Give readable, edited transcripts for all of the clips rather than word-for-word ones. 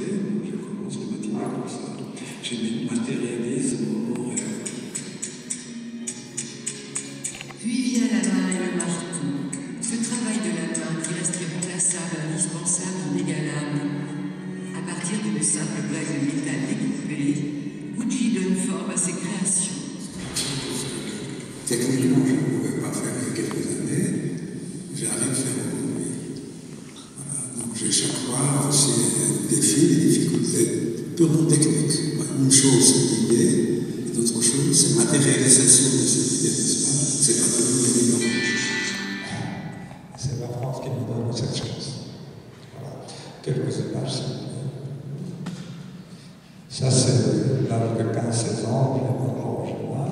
matinée, donc je commence les matinées comme ça. Je matérialise mon rêve. Puis vient la main et le marteau, ce travail de la main qui reste irremplaçable, indispensable, inégalable. À partir d'une simple plaque de métal découpée, Gucci donne forme à ses créations. Techniquement, je ne pouvais pas faire il y a quelques années, j'arrive à faire aujourd'hui. Voilà. Donc chaque fois, c'est un défi, des difficultés purement techniques. Une chose, c'est l'idée, et d'autre chose, c'est la matérialisation de cette idée, n'est-ce pas? C'est pas toujours évident. C'est la France qui nous donne cette chance. Voilà. Quelques images, s'il vous plaît. Ça, c'est l'âge de 15-16 ans, puis en général.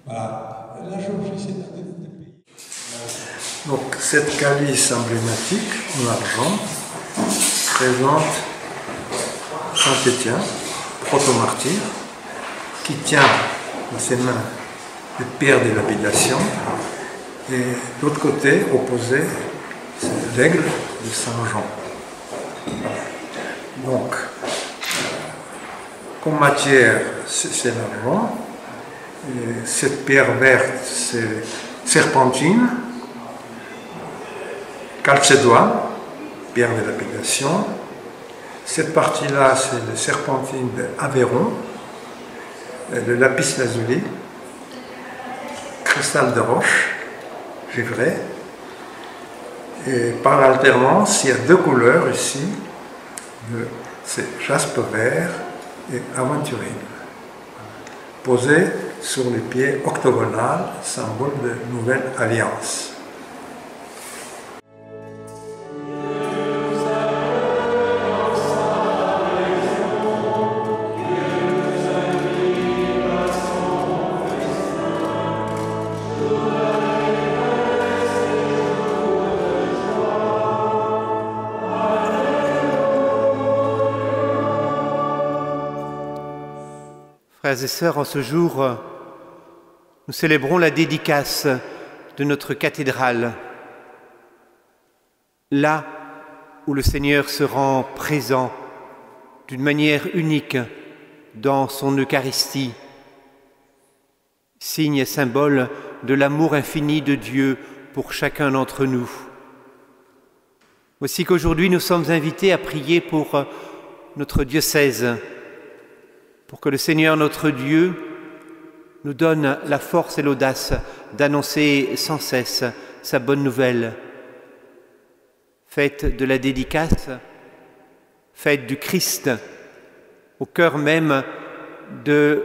Voilà. La géologie, c'est un des pays. Donc, cette calice emblématique en argent présente Saint Étienne, proto-martyr, qui tient dans ses mains le pierre de lapidation, et de l'autre côté, opposé, c'est l'aigle de Saint Jean. Donc, comme matière, c'est l'argent. Et cette pierre verte, c'est serpentine, calcédoine, pierre de lapidation. Cette partie-là, c'est le serpentine d'Aveyron, le lapis lazuli, cristal de roche, givré. Et par l'alternance, il y a deux couleurs ici, c'est jaspe vert et aventurine, posé sur les pieds octogonal, symbole de nouvelle alliance. Frères et sœurs, en ce jour, nous célébrons la dédicace de notre cathédrale, là où le Seigneur se rend présent d'une manière unique dans son Eucharistie, signe et symbole de l'amour infini de Dieu pour chacun d'entre nous. Aussi qu'aujourd'hui nous sommes invités à prier pour notre diocèse, pour que le Seigneur notre Dieu nous donne la force et l'audace d'annoncer sans cesse sa bonne nouvelle. Fête de la dédicace, fête du Christ, au cœur même de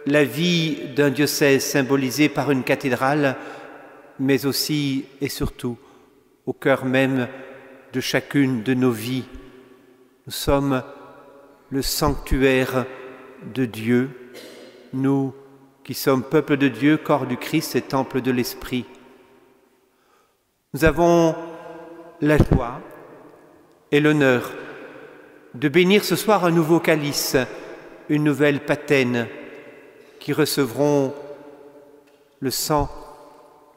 la vie d'un diocèse symbolisé par une cathédrale, mais aussi et surtout au cœur même de chacune de nos vies. Nous sommes le sanctuaire de Dieu, nous qui sommes peuple de Dieu, corps du Christ et temple de l'Esprit. Nous avons la joie et l'honneur de bénir ce soir un nouveau calice, une nouvelle patène, qui recevront le sang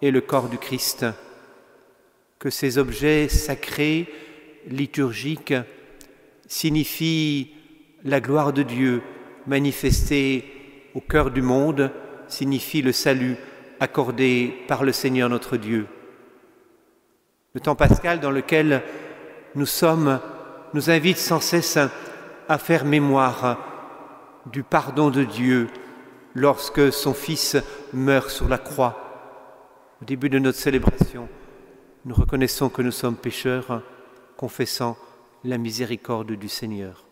et le corps du Christ. Que ces objets sacrés, liturgiques, signifient la gloire de Dieu manifestée au cœur du monde, signifie le salut accordé par le Seigneur notre Dieu. Le temps pascal dans lequel nous sommes nous invite sans cesse à faire mémoire du pardon de Dieu lorsque son Fils meurt sur la croix. Au début de notre célébration, nous reconnaissons que nous sommes pécheurs, confessant la miséricorde du Seigneur.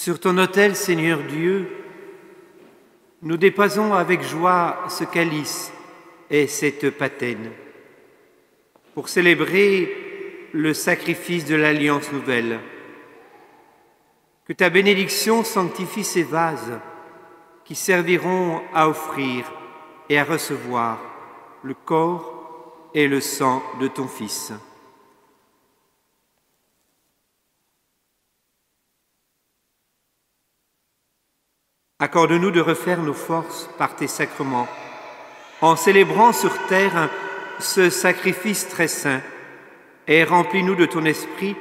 Sur ton autel, Seigneur Dieu, nous déposons avec joie ce calice et cette patène pour célébrer le sacrifice de l'Alliance nouvelle. Que ta bénédiction sanctifie ces vases qui serviront à offrir et à recevoir le corps et le sang de ton Fils. Accorde-nous de refaire nos forces par tes sacrements, en célébrant sur terre ce sacrifice très saint, et remplis-nous de ton esprit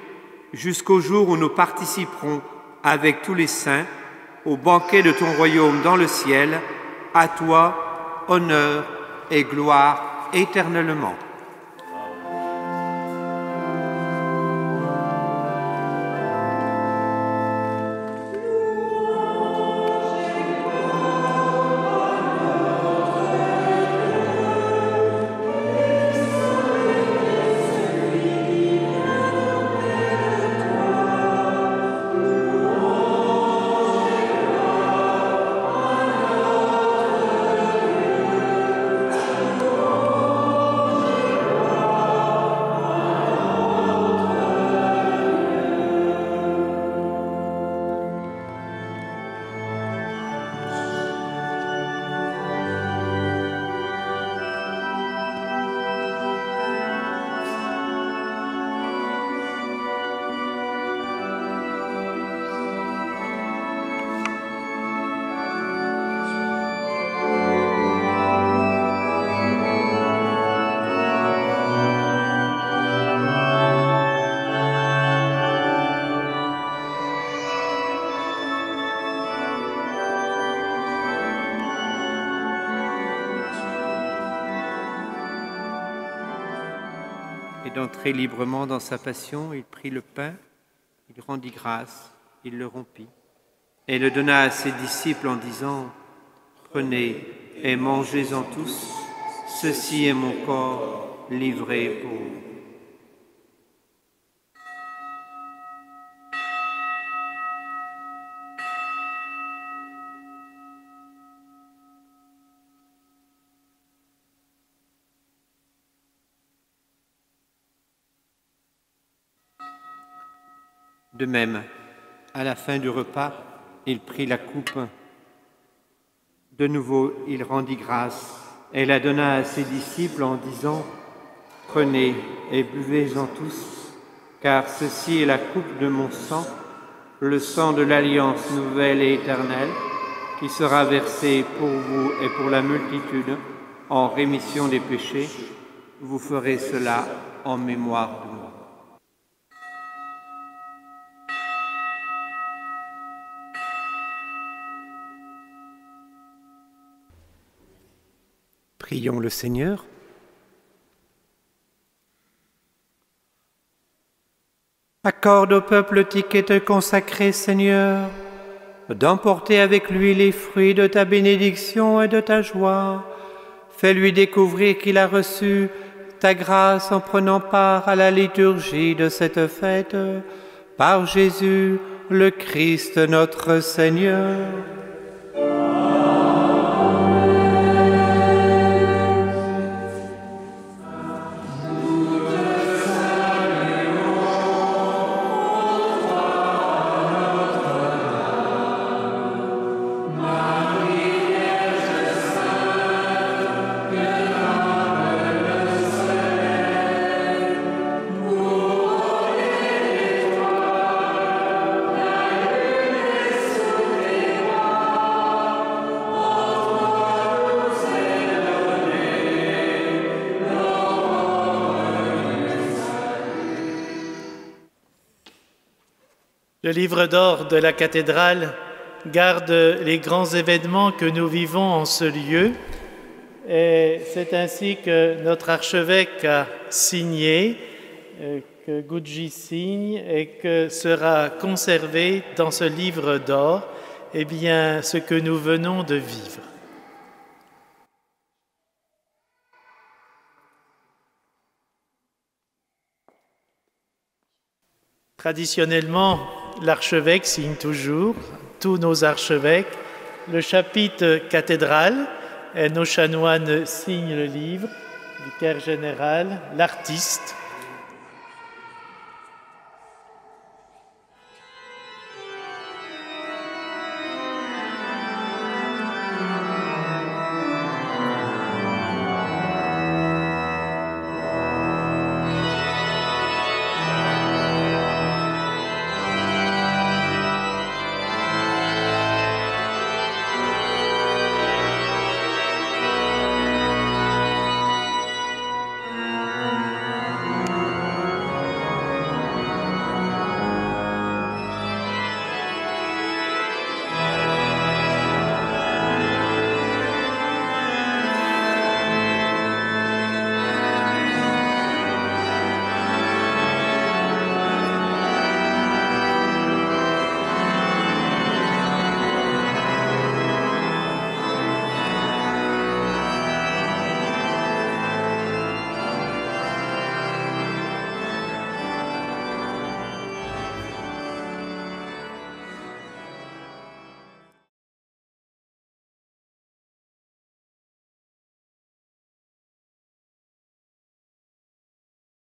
jusqu'au jour où nous participerons avec tous les saints au banquet de ton royaume dans le ciel. À toi, honneur et gloire éternellement. Et d'entrer librement dans sa passion, il prit le pain, il rendit grâce, il le rompit, et le donna à ses disciples en disant : « Prenez et mangez-en tous, ceci est mon corps livré pour vous. » De même, à la fin du repas, il prit la coupe. De nouveau, il rendit grâce et la donna à ses disciples en disant : « Prenez et buvez-en tous, car ceci est la coupe de mon sang, le sang de l'Alliance nouvelle et éternelle, qui sera versé pour vous et pour la multitude en rémission des péchés. Vous ferez cela en mémoire de moi. » Prions le Seigneur. Accorde au peuple qui te consacré, Seigneur, d'emporter avec lui les fruits de ta bénédiction et de ta joie. Fais-lui découvrir qu'il a reçu ta grâce en prenant part à la liturgie de cette fête. Par Jésus, le Christ notre Seigneur. Le livre d'or de la cathédrale garde les grands événements que nous vivons en ce lieu et c'est ainsi que notre archevêque a signé, que Gucci signe et que sera conservé dans ce livre d'or, eh bien, ce que nous venons de vivre. Traditionnellement, l'archevêque signe toujours, tous nos archevêques, le chapitre cathédral, et nos chanoines signent le livre, le vicaire général, l'artiste,